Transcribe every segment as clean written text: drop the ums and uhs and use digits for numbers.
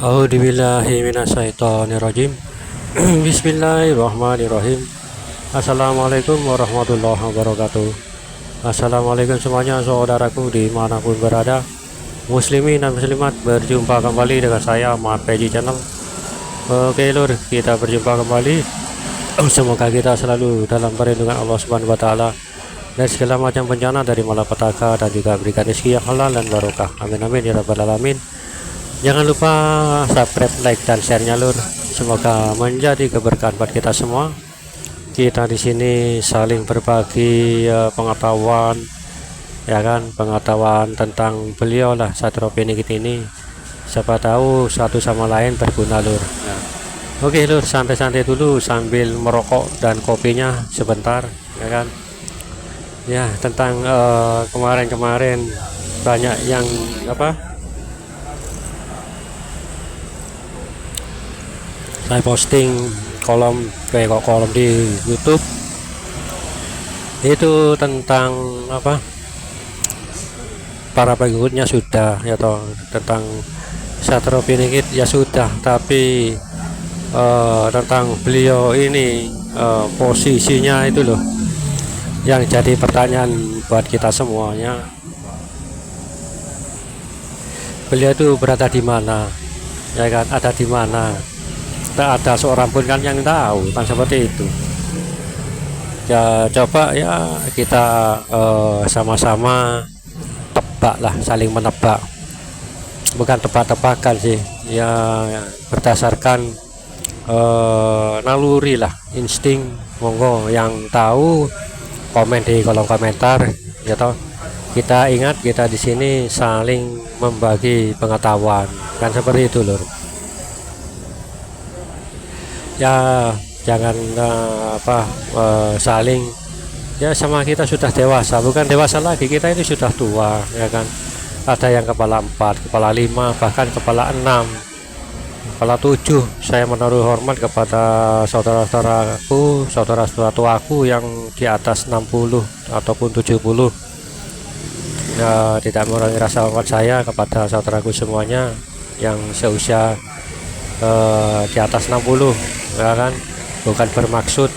A'udzubillahiminasyaitonirrajim. Bismillahirrahmanirrahim. Assalamualaikum warahmatullahi wabarakatuh. Assalamualaikum semuanya saudaraku dimanapun berada, muslimin dan muslimat. Berjumpa kembali dengan saya Mat Peji Channel. Oke lur, kita berjumpa kembali. Semoga kita selalu dalam perlindungan Allah Subhanahu wa Ta'ala dari segala macam bencana, dari malapetaka, dan juga berikan rezeki yang halal dan barokah. Amin amin ya rabbal alamin. Jangan lupa subscribe, like, dan share-nya lur. Semoga menjadi keberkahan buat kita semua. Kita di sini saling berbagi pengetahuan, ya kan, pengetahuan tentang beliau lah Satrio Piningit ini. Siapa tahu satu sama lain berguna lur. Nah, oke lur, santai-santai dulu sambil merokok dan kopinya sebentar, ya kan. Ya, tentang kemarin-kemarin banyak yang saya posting kolom di YouTube itu tentang para pengikutnya sudah, ya toh, tentang Satrio Piningit ya sudah, tapi tentang beliau ini posisinya itu loh yang jadi pertanyaan buat kita semuanya. Beliau itu berada di mana, ya kan, ada di mana? Tak ada seorang pun kan yang tahu kan, seperti itu. Ya coba ya kita sama-sama tebak lah, saling menebak, bukan tebak-tebakan sih ya, berdasarkan naluri lah, insting. Monggo yang tahu komen di kolom komentar, ya toh. Kita ingat, kita di sini saling membagi pengetahuan kan, seperti itu lur. Ya jangan saling, ya sama kita sudah dewasa, bukan dewasa lagi, kita ini sudah tua, ya kan. Ada yang kepala 4, kepala 5, bahkan kepala 6, kepala 7. Saya menaruh hormat kepada saudara-saudaraku, saudara-saudara tuaku yang di atas 60 ataupun 70. Ya, tidak mengurangi rasa hormat saya kepada saudaraku semuanya yang seusia di atas 60, ya kan. Bukan bermaksud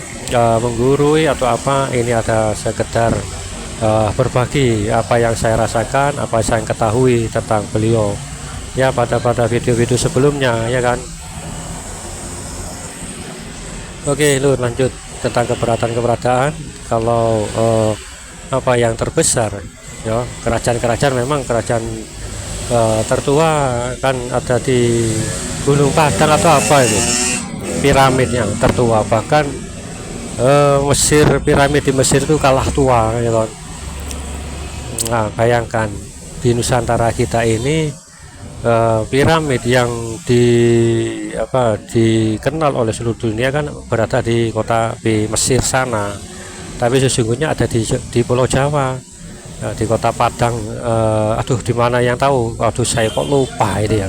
menggurui atau apa, ini ada sekedar berbagi apa yang saya rasakan, apa yang saya ketahui tentang beliau ya pada video-video sebelumnya, ya kan. Oke lur, lanjut tentang keberadaan. Kalau apa yang terbesar ya, kerajaan memang kerajaan tertua kan ada di Gunung Padang atau apa itu, piramid yang tertua. Bahkan Mesir, piramid di Mesir itu kalah tua, ya kan. Nah bayangkan di Nusantara kita ini piramid yang dikenal oleh seluruh dunia kan berada di Mesir sana, tapi sesungguhnya ada di Pulau Jawa, di kota Padang. Aduh, di mana yang tahu? Aduh, saya kok lupa ini ya.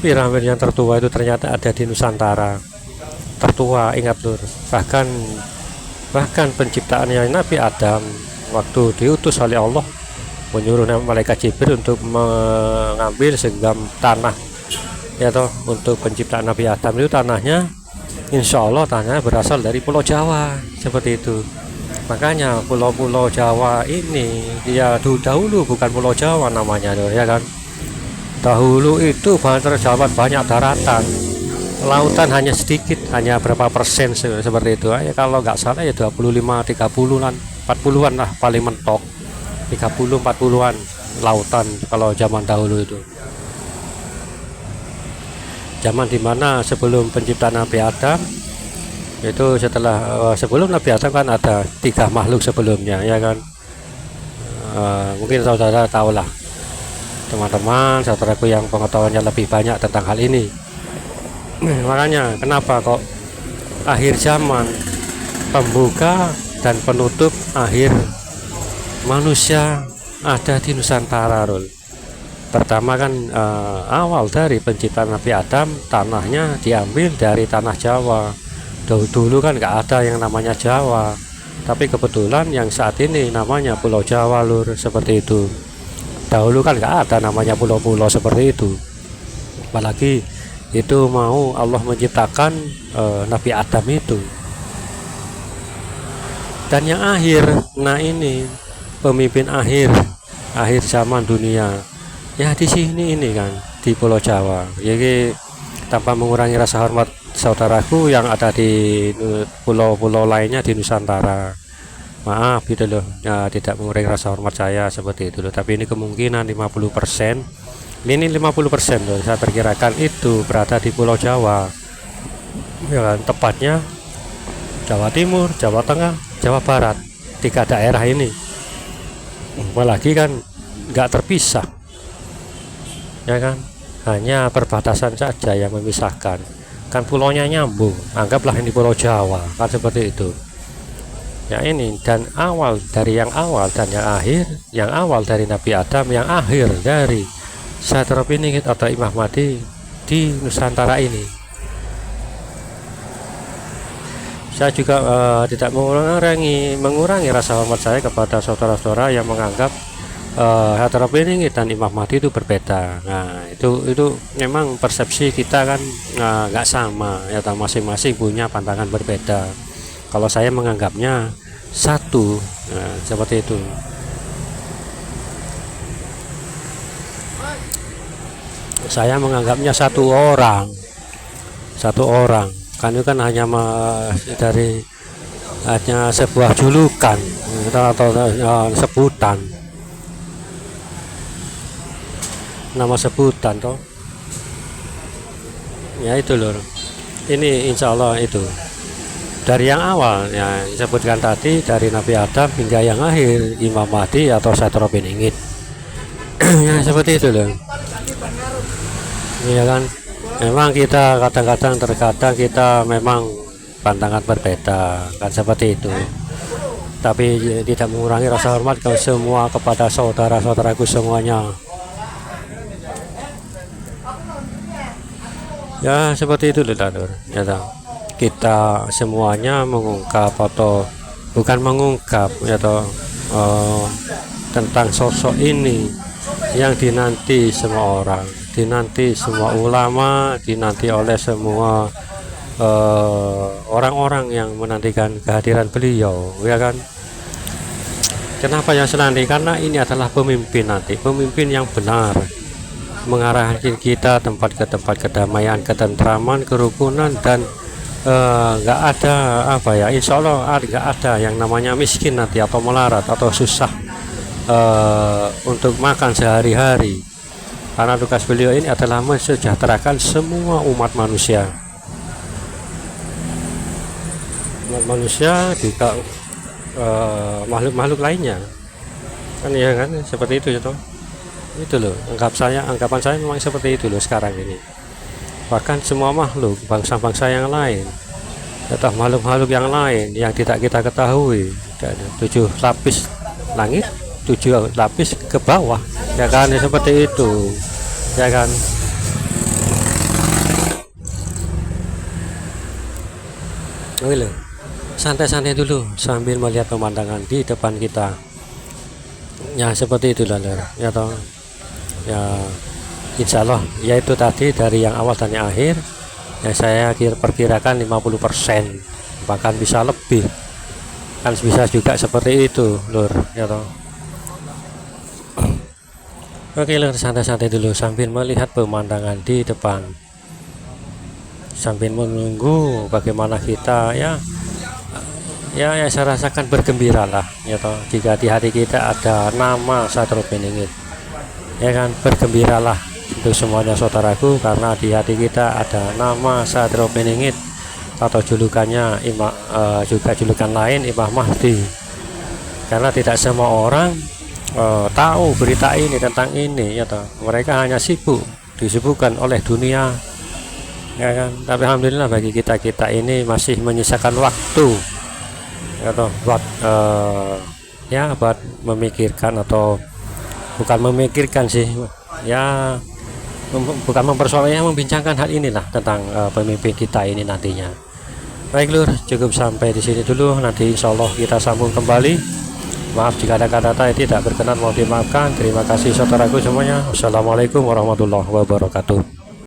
Piramid yang tertua itu ternyata ada di Nusantara, tertua, ingat lur. Bahkan penciptaannya Nabi Adam, waktu diutus oleh Allah menyuruh malaikat Jibril untuk mengambil segenggam tanah, ya toh, untuk penciptaan Nabi Adam itu tanahnya, insya Allah tanahnya berasal dari Pulau Jawa, seperti itu. Makanya pulau-pulau Jawa ini dia dahulu bukan Pulau Jawa namanya, ya kan. Dahulu itu terdapat banyak daratan, lautan hanya sedikit, hanya berapa persen seperti itu ya. Kalau nggak salah ya 25, 30-an, 40-an lah paling mentok, 30, 40-an lautan kalau zaman dahulu itu. Zaman dimana sebelum penciptaan Nabi Adam itu, setelah sebelum Nabi Adam kan ada 3 makhluk sebelumnya, ya kan. Mungkin saudara tahu lah, teman-teman saudaraku yang pengetahuannya lebih banyak tentang hal ini. Makanya kenapa kok akhir zaman, pembuka dan penutup akhir manusia ada di Nusantara Rul. Pertama kan awal dari penciptaan Nabi Adam, tanahnya diambil dari tanah Jawa. Dulu kan nggak ada yang namanya Jawa, tapi kebetulan yang saat ini namanya Pulau Jawa lur, seperti itu. Dahulu kan nggak ada namanya pulau-pulau seperti itu. apalagi itu mau Allah menciptakan Nabi Adam itu. Dan yang akhir, nah ini pemimpin akhir zaman dunia ya di sini ini kan, di Pulau Jawa. Jadi tanpa mengurangi rasa hormat saudaraku yang ada di pulau-pulau lainnya di Nusantara, maaf gitu loh ya, tidak mengurangi rasa hormat saya seperti itu loh. Tapi ini kemungkinan 50%, ini 50% loh, saya perkirakan itu berada di Pulau Jawa ya kan, tepatnya Jawa Timur, Jawa Tengah, Jawa Barat, 3 daerah ini. Apalagi kan nggak terpisah ya kan, hanya perbatasan saja yang memisahkan, kan pulaunya nyambung, anggaplah ini Pulau Jawa kan, seperti itu ya ini. Dan awal dari yang awal dan yang akhir, yang awal dari Nabi Adam, yang akhir dari Saidina Piningit atau Imam Mahdi di Nusantara ini. Saya juga tidak mengurangi rasa hormat saya kepada saudara-saudara yang menganggap Saidina Piningit dan Imam Mahdi itu berbeda. Nah itu memang persepsi kita kan nggak sama ya, masing-masing punya pandangan berbeda. Kalau saya menganggapnya satu, nah, seperti itu. Saya menganggapnya satu orang kan, itu kan hanya dari hanya sebuah julukan atau sebutan, nama sebutan toh ya itu loh. Ini insya Allah itu dari yang awal ya disebutkan tadi, dari Nabi Adam hingga yang akhir Imam Mahdi atau Saidina Piningit ya seperti itu loh ya kan. Memang kita terkadang kita memang pandangan berbeda kan, seperti itu. Tapi tidak mengurangi rasa hormat ke semua, kepada saudara-saudaraku semuanya. Ya seperti itu loh ya, kita semuanya mengungkap atau bukan mengungkap ya tentang sosok ini yang dinanti semua orang, dinanti semua ulama, dinanti oleh semua orang-orang yang menantikan kehadiran beliau ya kan. Kenapa yang senanti? Karena ini adalah pemimpin nanti, pemimpin yang benar, mengarahkan kita tempat ke tempat kedamaian, ketentraman, kerukunan, dan nggak ada apa ya, insya Allah nggak ada yang namanya miskin nanti atau melarat atau susah untuk makan sehari-hari, karena tugas beliau ini adalah mensejahterakan semua umat manusia juga makhluk-makhluk lainnya kan ya kan, seperti itu ya toh. Itu loh anggapan saya memang seperti itu loh sekarang ini. Bahkan semua makhluk, bangsa-bangsa yang lain atau makhluk-makhluk yang lain yang tidak kita ketahui, 7 lapis langit, 7 lapis ke bawah ya kan, ya seperti itu ya kan. Oke loh, santai-santai dulu sambil melihat pemandangan di depan kita ya, seperti itu lah ya toh ya. Insya Allah yaitu tadi dari yang awal dan yang akhir ya, saya perkirakan 50%, bahkan bisa lebih kan, bisa juga seperti itu lur ya toh. Oke lur, santai-santai dulu sambil melihat pemandangan di depan, sambil menunggu bagaimana kita ya saya rasakan bergembira lah ya toh, jika di hati kita ada nama Saidina Piningit ya kan. Bergembiralah untuk semuanya saudaraku, karena di hati kita ada nama Saidina Piningit atau julukannya juga julukan lain Imam Mahdi, karena tidak semua orang tahu berita ini tentang ini ya toh. Mereka hanya disibukkan oleh dunia ya kan. Tapi alhamdulillah bagi kita ini masih menyisakan waktu ya toh, buat buat memikirkan, atau bukan memikirkan sih ya, bukan mempersoalnya, membincangkan hal inilah tentang pemimpin kita ini nantinya. Baik lur, cukup sampai di sini dulu, nanti insya Allah kita sambung kembali. Maaf jika ada kata-kata yang tidak berkenan, mohon dimaafkan. Terima kasih saudaraku semuanya. Assalamualaikum warahmatullahi wabarakatuh.